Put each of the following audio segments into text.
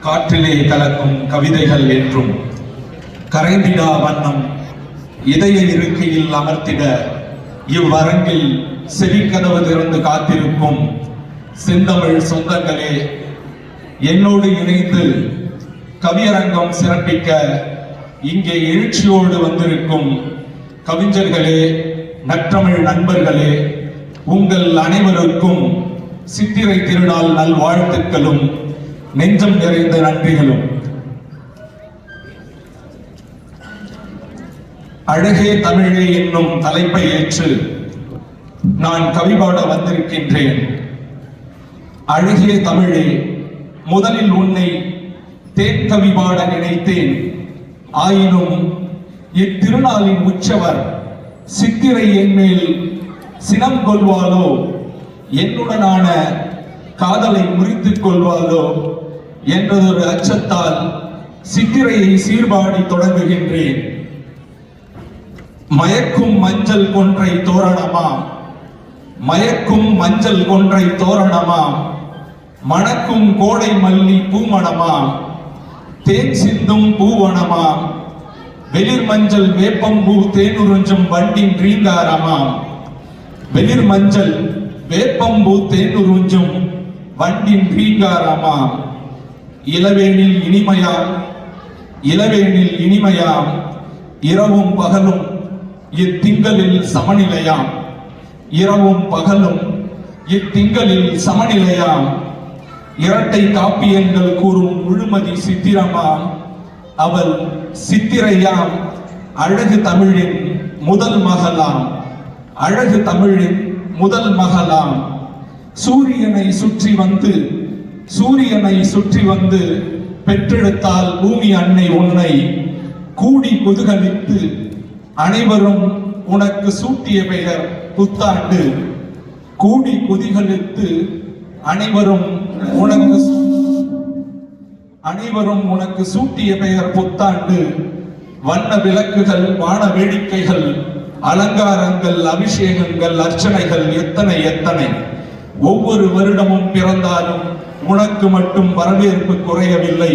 காற்றிலே கலக்கும் கவிதைகள் என்றும் கரைந்திடா வண்ணம் இதய இருக்கையில் அமர்த்திட இவ்வரங்கில் செவிக்கதவு திறந்து காத்திருக்கும் செந்தமிழ் சொந்தங்களே, என்னோடு இணைந்து கவியரங்கம் சிறப்பிக்க இங்கே எழுச்சியோடு வந்திருக்கும் கவிஞர்களே, நற்றமிழ் நண்பர்களே, உங்கள் அனைவருக்கும் சித்திரை திருநாள் நல்வாழ்த்துக்களும் நெஞ்சம் நிறைந்த நன்றிகளும். அழகே தமிழே என்னும் தலைப்பை ஏற்று நான் கவிபாட வந்திருக்கின்றேன். அழகே தமிழே, முதலில் உன்னை தேன் கவிபாட நினைத்தேன். ஆயினும் இத்திருநாளின் உற்சவர் சித்திரை என்மேல் சினம் கொள்வாளோ, என்னுடனான காதலை முறித்துக் கொள்வாளோ என்றதொரு அச்சத்தால் சித்திரையை சீர்பாடி தொடங்குகின்றேன். மயக்கும் மஞ்சள் கொன்றை தோரணமாம், மயக்கும் மஞ்சள் கொன்றை தோரணமாம், மணக்கும் கோடை மல்லி பூமணமாம், தேன் சிந்தும் பூவனமாம், வெளிர் மஞ்சள் வேப்பம்பூ தேனுறிஞ்சும் வண்டின் ரீங்காரமாம், வெளிர் மஞ்சள் வேப்பம்பூ தேனுறிஞ்சும் வண்டின் ரீங்காரமாம், இளவேனில் இனிமையாம், இளவேனில் இனிமையாம், இரவும் பகலும் இத்திங்களில் சமநிலையாம், இரவும் பகலும் இத்திங்களில் சமநிலையாம், இரட்டை காப்பியங்கள் கூறும் முழுமதி சித்திரமாம், அவள் சித்திரையாம், அழகு தமிழின் முதல் மகளாம், அழகு தமிழின் முதல் மகளாம். சூரியனை சுற்றி வந்து, சூரியனை சுற்றி வந்து பெற்றெடுத்தால் பூமி அன்னை உன்னை கூடி குதூகலித்து அனைவரும் உனக்கு சூட்டிய பெயர் புத்தாண்டு. கூடி குதூகலித்து அனைவரும் உனக்கு சூட்டிய பெயர் புத்தாண்டு. வண்ண விளக்குகள், வான வேடிக்கைகள், அலங்காரங்கள், அபிஷேகங்கள், அர்ச்சனைகள் எத்தனை எத்தனை. ஒவ்வொரு வருடமும் பிறந்தாலும் உனக்கு மட்டும் வரவேற்பு குறையவில்லை.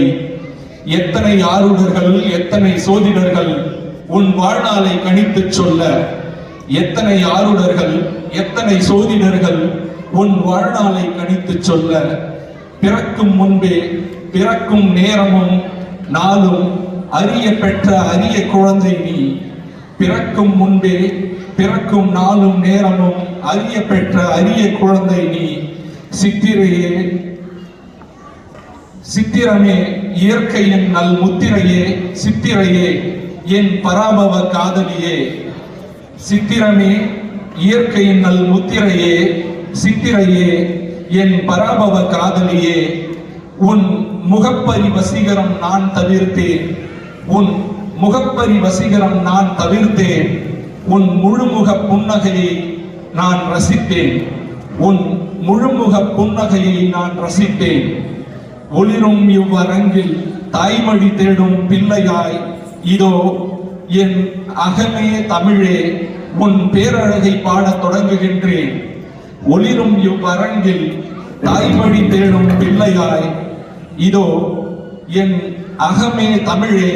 எத்தனை ஆருடர்கள், எத்தனை சோதிடர்கள் உன் வாழ்நாளை கணித்து சொல்ல, எத்தனை ஆருடர்கள், எத்தனை சோதிடர்கள் உன் வாழ்நாளை கணித்து சொல்ல. பிறக்கும் முன்பே, பிறக்கும் நேரமும் நாளும் அறிய பெற்ற அரிய குழந்தை நீ. பிறக்கும் முன்பே, பிறக்கும் நாளும் நேரமும் அறிய பெற்ற அரிய குழந்தை நீ. சித்திரையே, சித்திரமே இயற்கையின் நல் முத்திரையே, சித்திரையே என் பராபவ காதலியே. சித்திரமே இயற்கையின் நல் முத்திரையே, சித்திரையே என் பராபவ காதலியே. உன் முகப்பரி வசீகரம் நான் தவிர்த்தேன், உன் முகப்பரி வசீகரம் நான் தவிர்த்தேன். உன் முழுமுக புன்னகையை நான் ரசித்தேன், உன் முழுமுக புன்னகையை நான் ரசித்தேன். ஒளிரும் இவ்வரங்கில் தாய்மொழி தேடும் பிள்ளையாய் இதோ என் அகமே தமிழே உன் பேரழகை பாடத் தொடங்குகின்றேன். ஒளிரும் இவ்வரங்கில் தாய்மொழி தேடும் பிள்ளையாய் இதோ என் அகமே தமிழே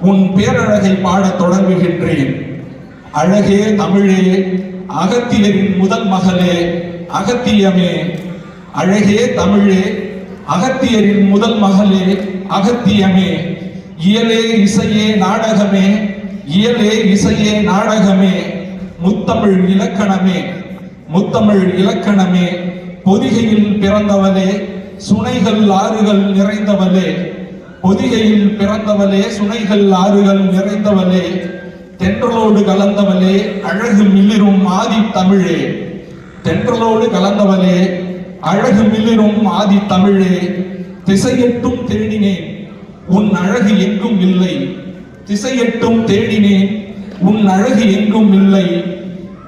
உன் பேரழகை பாடத் தொடங்குகின்றேன். அழகே தமிழே, அகத்தியரின் முதல் மகளே, அகத்தியமே. அழகே தமிழே, அகத்தியரின் முதல் மகளே, அகத்தியமே. இயலே இசையே நாடகமே, இயலே இசையே நாடகமே. முத்தமிழ் இலக்கணமே, முத்தமிழ் இலக்கணமே. பொதிகையில் பிறந்தவளே, சுனைகள் ஆறுகள் நிறைந்தவளே. பொதிகையில் பிறந்தவளே, சுனைகள் ஆறுகள் நிறைந்தவளே. தென்றலோடு கலந்தவளே, அழகு மிளிரும் ஆதி தமிழே. தென்றலோடு கலந்தவளே, அழகு மிளிரும் ஆதி தமிழே. திசையெட்டும் தேடினேன், உன் அழகு எங்கும் இல்லை. திசையெட்டும் தேடினேன், உன் அழகு எங்கும் இல்லை.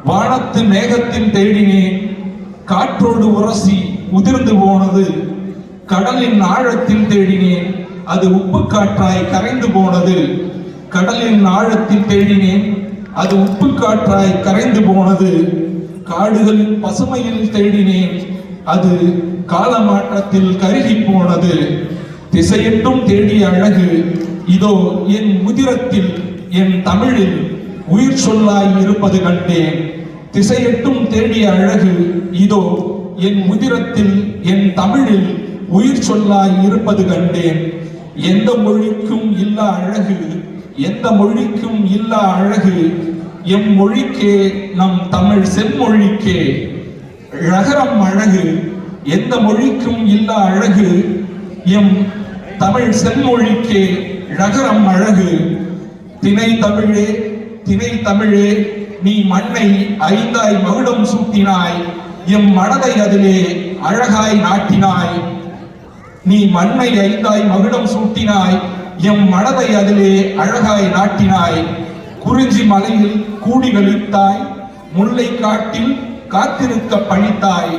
வானத்து மேகத்தில் தேடினேன், காற்றோடு உரசி உதிர்ந்து போனது. கடலின் ஆழத்தில் தேடினேன், அது உப்பு காற்றாய் கரைந்து போனது. கடலின் ஆழத்தில் தேடினேன், அது உப்பு காற்றாய் கரைந்து போனது. காடுகளின் பசுமையில் தேடினேன், அது காலமாற்றத்தில் கருகி போனது. திசையெட்டும் தேடிய அழகு இதோ என் முதிரத்தில் என் தமிழில் உயிர் சொல்லாய் இருப்பது கண்டேன். திசையெட்டும் தேடிய அழகு இதோ என் முதிரத்தில் என் தமிழில் உயிர் சொல்லாய் இருப்பது கண்டேன். எந்த மொழிக்கும் இல்லா அழகு, எந்த மொழிக்கும் இல்லா அழகு எம் மொழிக்கே, நம் தமிழ் செம்மொழிக்கே ழகரம் அழகு. எந்த மொழிக்கும் இல்லா அழகு எம் தமிழ் செம்மொழிக்கே ழகரம் அழகு. திணை தமிழே, திணை தமிழே, நீ மண்ணை ஐந்தாய் மகுடம் சூட்டினாய், எம் மனதை அதிலே அழகாய் நாட்டினாய். நீ மண்ணை ஐந்தாய் மகுடம் சூட்டினாய், எம் மனதை அதிலே அழகாய் நாட்டினாய். குறிஞ்சி மலையில் கூடி கழித்தாய், முல்லை காட்டில் காத்திருக்க பணித்தாய்.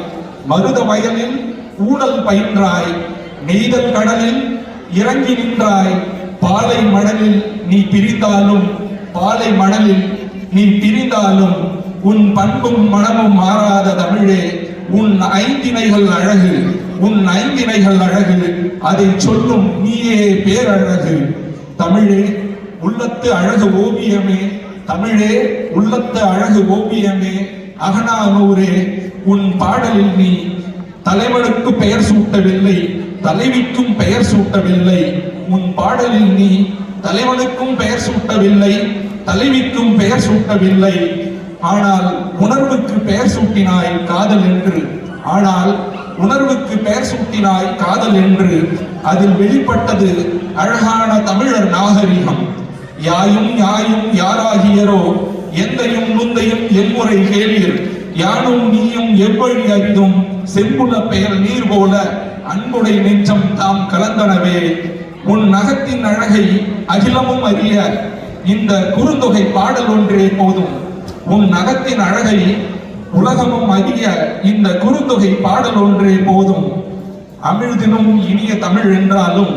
மருத வயலில் ஊடல் பயின்றாய், நெய்தல் கடலில் இறங்கி நின்றாய். பாலை மணலில் நீ பிரிந்தாலும், பாலை மணலில் நீ பிரிந்தாலும் உன் பண்பும் மனமும் மாறாத தமிழே, உன் ஐந்திணைகள் அழகு, உன் ஐந்திணைகள் அழகு, அதை சொல்லும் நீயே பேரழகு. தமிழே உள்ளத்து அழகு ஓவியமே, தமிழே உள்ளத்து அழகு ஓவியமே, அகனானூரே உன் பாடலில் நீ தலைவனுக்கு பெயர் சூட்டவில்லை, தலைவிக்கும் பெயர் சூட்டவில்லை. உன் பாடலில் நீ தலைவனுக்கும் பெயர் சூட்டவில்லை, தலைவிக்கும் பெயர் சூட்டவில்லை. ஆனால் உணர்வுக்கு பெயர் சூட்டினாய் காதல் என்று, ஆனால் உணர்வுக்கு பெயர் சூட்டினாய் காதல் என்று. அதில் வெளிப்பட்டது அழகான தமிழர் நாகரிகம். யாயும் யாயும் யாராகியரோ, எந்தையும் நுந்தையும் எம்முறை கேளீர். யானும் நீயும் எவ்வழி அறிந்தும், செம்புல பெயர் நீர் போல அன்புடை நெஞ்சம் தாம் கலந்தனவே. உன் நகத்தின் அழகை அகிலமும் அறிய இந்த குறுந்தொகை பாடல் ஒன்றே போதும். உன் நகத்தின் அழகை உலகமும் அறிய இந்த குறுந்தொகை பாடல் ஒன்றே போதும். அமிழ்தினும் இனிய தமிழ் என்றாலும்,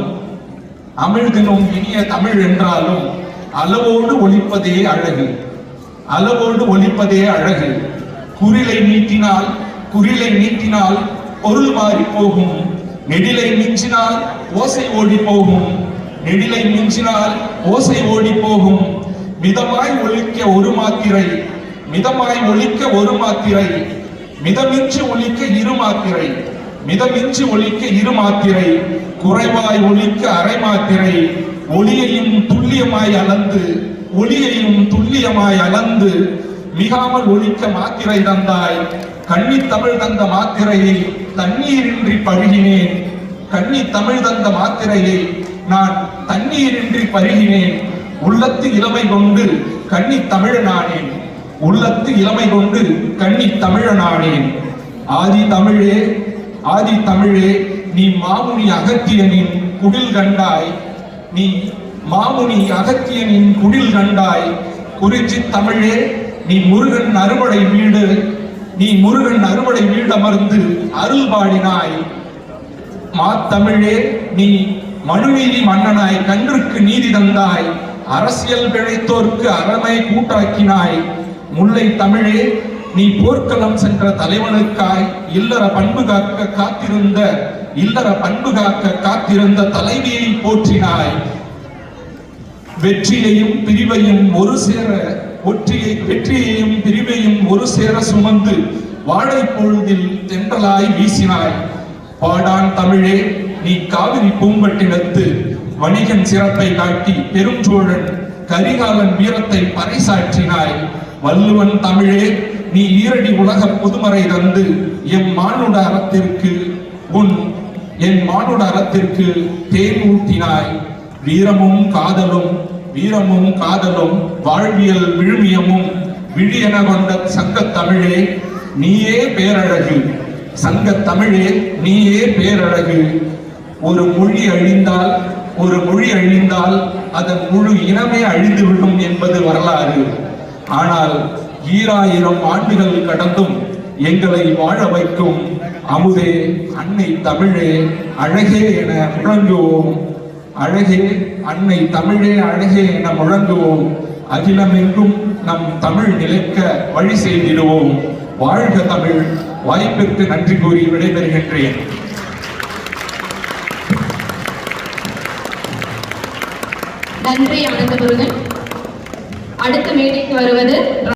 அமிழ்தினும் இனிய தமிழ் என்றாலும் அளவோடு ஒலிப்பதே அழகு, அளவோடு ஒலிப்பதே அழகு. குறிலை நீட்டினால், குறிலை நீட்டினால் பொருள் மாறி போகும். நெடிலை மிஞ்சினால் ஓசை ஓடி போகும், நெடிலை மிஞ்சினால் ஓசை ஓடி போகும். மிதமாய் ஒலிக்க ஒரு மாத்திரை, மிதமாய் ஒலிக்க ஒரு மாத்திரை, மிதமின்றி ஒலிக்க இரு மாத்திரை, மிதமின்றி ஒலிக்க இரு மாத்திரை, குறைவாய் ஒலிக்க அரை மாத்திரை. ஒளியையும் துல்லியமாய் அளந்து, ஒளியையும் துல்லியமாய் அளந்து மிகாமல் ஒலிக்க மாத்திரை தந்தாய். கன்னி தமிழ் தந்த மாத்திரையை தண்ணீரின்றி பருகினேன், கன்னி தமிழ் தந்த மாத்திரையை நான் தண்ணீரின்றி பருகினேன். உள்ளத்து இளமை கொண்டு கன்னி தமிழனானேன், உள்ளத்து இளமை கொண்டு கன்னி தமிழனானேன். ஆதி தமிழே, ஆதி தமிழே, நீ மாமுனி அகத்தியனின் குடில் கண்டாய், நீ மாமுனி அகத்தியனின் குடில் கண்டாய். குறிஞ்சி தமிழே, நீ முருகன் அறுவடை வீடு, நீ முருகன் அறுவடை வீடமர்ந்து அருள் பாடினாய். மாத்தமிழே, நீ மனுநீதி மன்னனாய் கன்றுக்கு நீதி தந்தாய். அரசியல் பிழைத்தோர்க்கு அறமை கூட்டாக்கினாய். முல்லை தமிழே, நீ போர்க்களம் சென்ற தலைவனுக்காய் இல்லற பண்பு காக்க காத்திருந்த, இல்லற பண்பு காக்க காத்திருந்த தலைவியை போற்றினாய். வெற்றியையும் பிரிவையும் ஒரு சேர, வெற்றியையும் பிரிவையும் ஒரு சேர சுமந்து வாழை பொழுதில் தென்றலாய் வீசினாய். பாடான் தமிழே, நீ காவிரி பூம்பட்டினத்து வணிகன் சிறப்பை காட்டி பெருஞ்சோழன் கரிகாலன் வீரத்தை பறைசாற்றினாய். வள்ளுவன் தமிழே, நீ ஈரடி உலக புதுமறை தந்து என் மானுட அறத்திற்கு என் மானுட அறத்திற்கு தேன் ஊட்டினாய். வீரமும் காதலும், வீரமும் காதலும் வாழ்வியல் விழுமியமும் விழியென கொண்ட சங்கத் தமிழே, நீயே பேரழகு. சங்கத் தமிழே, நீயே பேரழகு. ஒரு மொழி அழிந்தால், ஒரு மொழி அழிந்தால் அதன் முழு இனமே அழிந்துவிடும் என்பது வரலாறு. ஆனால் 2000 ஆண்டுகள் கடந்தும் எங்களை வாழ வைக்கும் அமுதே, அன்னை தமிழே, அழகே என முழங்குவோம். அழகே அன்னை தமிழே, அழகே என முழங்குவோம். அகிலமெங்கும் நம் தமிழ் நிலைக்க வழி செய்திடுவோம். வாழ்க தமிழ். வாய்ப்பிற்கு நன்றி கூறி விடைபெறுகின்றேன். நன்றி ஆனந்த முருகன். அடுத்த மேடைக்கு வருவது